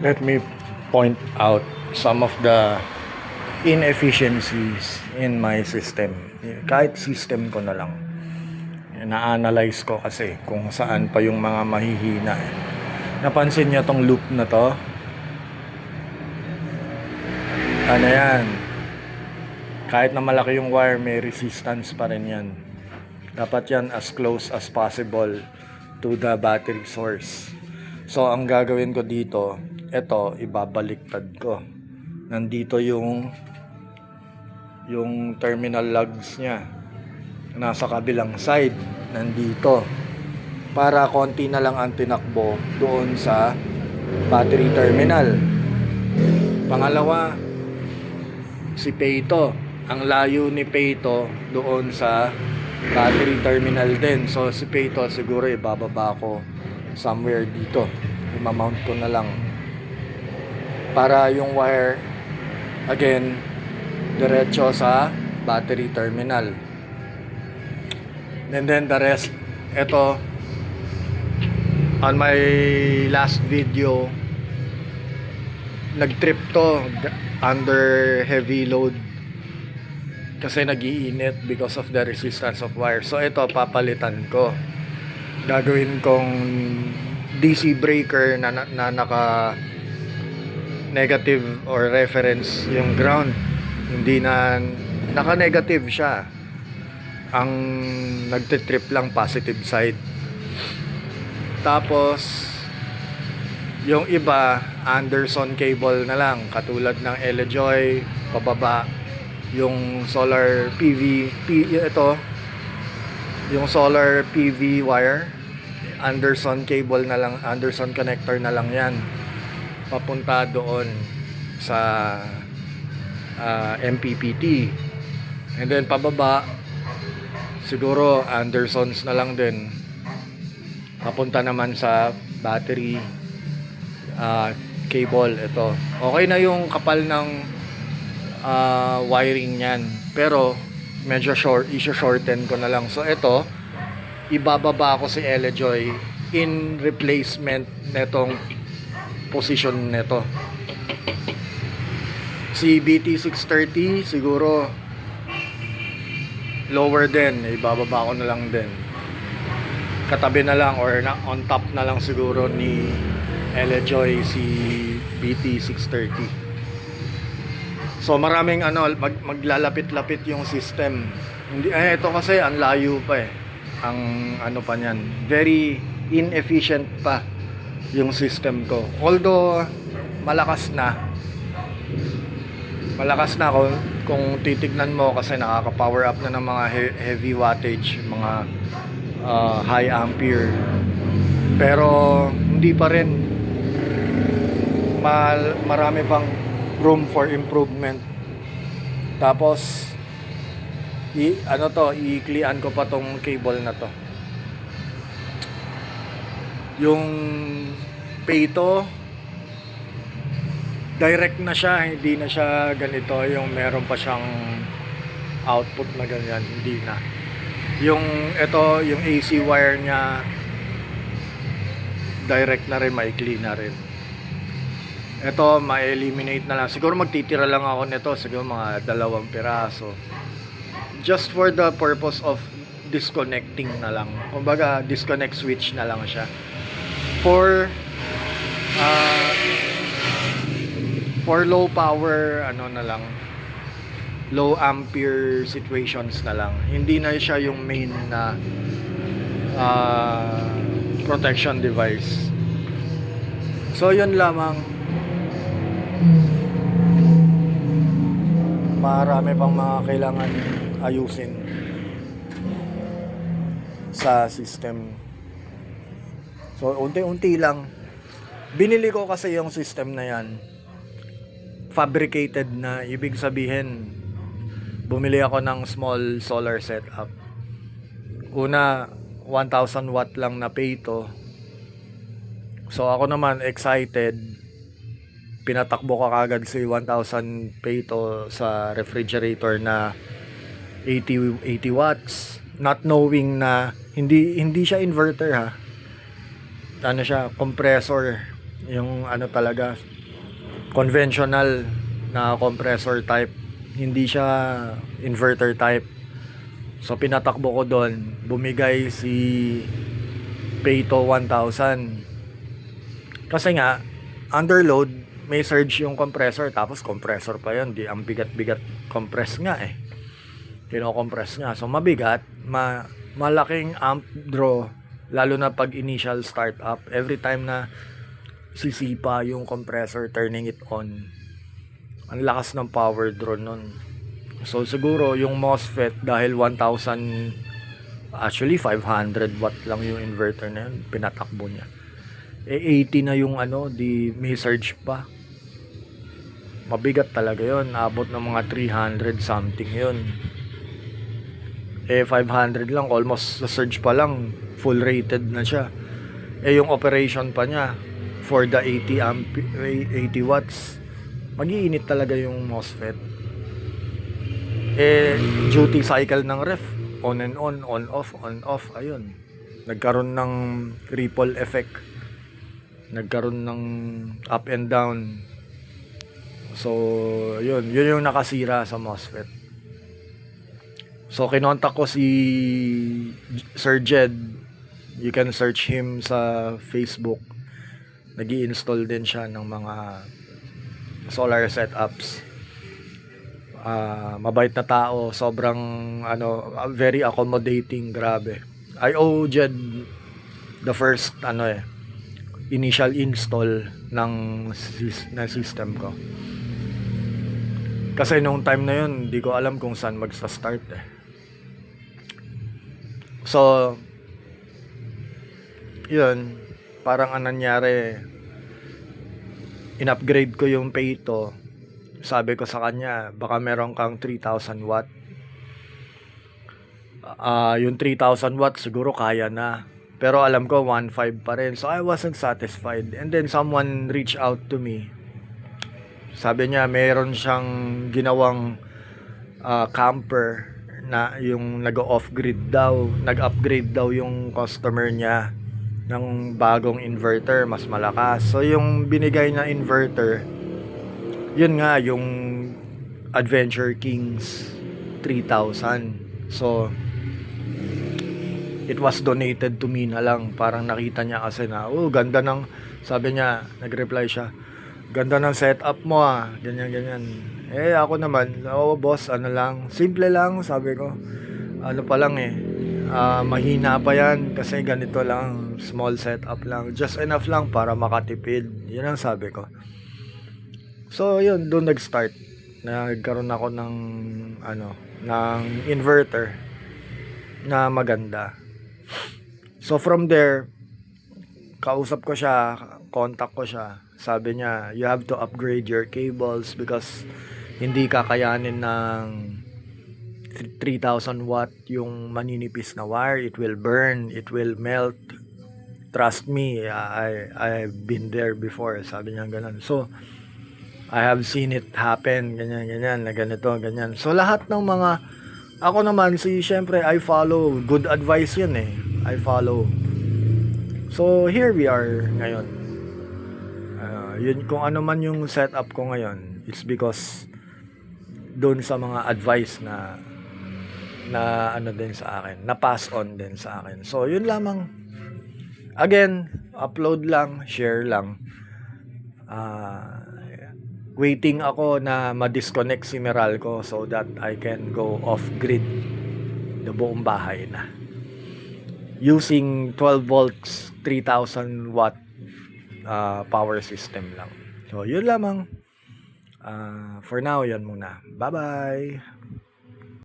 Let me point out some of the inefficiencies in my system. Kahit system ko na lang. Na-analyze ko kasi kung saan pa yung mga mahihina. Napansin niyo tong loop na to? Ano yan? Kahit na malaki yung wire, may resistance pa rin yan. Dapat yan as close as possible to the battery source. So, ang gagawin ko dito, ito, ibabaliktad ko. Nandito yung terminal lugs niya. Nasa kabilang side, nandito. Para konti na lang ang tinakbo doon sa battery terminal. Pangalawa, si Peito. Ang layo ni Peito doon sa battery terminal din. So si Peito siguro ibababa ko somewhere dito. I-mount ko na lang. Para yung wire, again, diretso sa battery terminal. And then the rest, ito, on my last video, nag-trip to under heavy load kasi nag-iinit because of the resistance of wire. So ito, papalitan ko. Gagawin kong DC breaker na naka negative or reference yung ground. Hindi na naka negative siya. Ang nagtitrip lang positive side. Tapos yung iba Anderson cable na lang, katulad ng Elejoy pababa. Yung solar ito, yung solar PV wire, Anderson cable na lang, Anderson connector na lang yan, papunta doon sa MPPT. And then pababa siguro Andersons na lang din, papunta naman sa battery cable. Ito, okay na yung kapal ng wiring niyan, pero medyo i-shorten ko na lang. So ito, ibababa ko si Elejoy in replacement netong position neto. Si BT630 siguro lower din, ibababa ko na lang din, katabi na lang or on top na lang siguro ni Elejoy si BT630. So maraming maglalapit-lapit yung system. Hindi ito kasi ang layo pa eh. Ang pa niyan, very inefficient pa yung system ko. Although malakas na kung titignan mo, kasi nakaka-power up na ng mga heavy wattage, mga high ampere. Pero hindi pa rin, marami pang room for improvement. Tapos i-clean ko pa tong cable na to. Yung Peito, direct na siya, hindi na siya ganito yung meron pa siyang output na ganyan, hindi na. Yung yung AC wire niya direct na rin, maikli na rin. Ito, ma-eliminate na lang. Siguro magtitira lang ako nito, siguro mga 2 piraso. Just for the purpose of disconnecting na lang. Kumbaga, disconnect switch na lang siya. For low power, na lang, low ampere situations na lang. Hindi na siya yung main na protection device. So, yun lamang. Marami pang mga kailangan ayusin sa system. So unti-unti lang. Binili ko kasi yung system na yan, fabricated na. Ibig sabihin, bumili ako ng small solar setup. Una, 1,000 watt lang na Peito. So ako naman excited, pinatakbo ka kagad si 1,000 Peito sa refrigerator na 80 watts, not knowing na hindi siya inverter ha. Ano siya, compressor Yung ano talaga, conventional na compressor type. Hindi siya inverter type. So pinatakbo ko doon, bumigay si Peito 1000. Kasi nga, underload, may surge yung compressor, tapos compressor pa yun. Di, ang bigat-bigat compress nga eh. Kino-compress nga. So mabigat, malaking amp draw, lalo na pag initial startup. Every time na sisipa yung compressor, turning it on, ang lakas ng power draw nun. So siguro yung MOSFET, dahil 1000, actually 500 watt lang yung inverter na yun, pinatakbo niya. 80 na yung ano, di may surge pa. Mabigat talaga yun, abot ng mga 300 something yun. 500 lang, almost sa surge pa lang, full rated na siya. Yung operation pa niya for the 80 watts, mag-iinit talaga yung MOSFET. Duty cycle ng ref, on and on off, ayun. Nagkaroon ng ripple effect, nagkaroon ng up and down. So yun yung nakasira sa MOSFET. So kinontak ko si Sir Jed. You can search him sa Facebook. Nag-i-install din siya ng mga solar setups. Mabait na tao, sobrang very accommodating, grabe. I owe Jed the first initial install ng system ko. Kasi nung time na yun, hindi ko alam kung saan magsa-start eh. So yun, parang nangyari, in-upgrade ko yung Peito. Sabi ko sa kanya, baka meron kang 3000 watt. Yung 3000 watt siguro kaya na. Pero alam ko 1.5 pa rin. So I wasn't satisfied. And then someone reached out to me. Sabi niya meron siyang ginawang camper na yung nag-off-grid daw. Nag-upgrade daw yung customer niya ng bagong inverter, mas malakas. So yung binigay na inverter, yun nga yung Adventure Kings 3000. So it was donated to me na lang. Parang nakita niya kasi na, ganda ng, sabi niya, nag-reply siya, ganda ng setup mo ganyan. Ako naman, boss, lang, simple lang, sabi ko. Pa lang mahina pa yan kasi ganito lang, small setup lang, just enough lang para makatipid. Yun ang sabi ko. So yun, doon nag-start. Nagkaroon ako ng ng inverter na maganda. So from there, kausap ko siya, contact ko siya. Sabi niya, you have to upgrade your cables because hindi kakayanin ng 3000 watt yung maninipis na wire. It will burn, it will melt. Trust me, I've been there before. Sabi niya ganun. So I have seen it happen, ganyan, na ganito, ganyan. So lahat ng mga, ako naman, syempre, I follow, good advice yun I follow. So here we are ngayon. Yun, kung ano man yung setup ko ngayon, it's because doon sa mga advice na din sa akin, na pass on din sa akin. So yun lamang. Again, upload lang, share lang. Waiting ako na ma-disconnect si Meralco so that I can go off-grid the buong bahay na. Using 12 volts, 3000 watt power system lang. So, yun lamang. For now, yan muna. Bye-bye!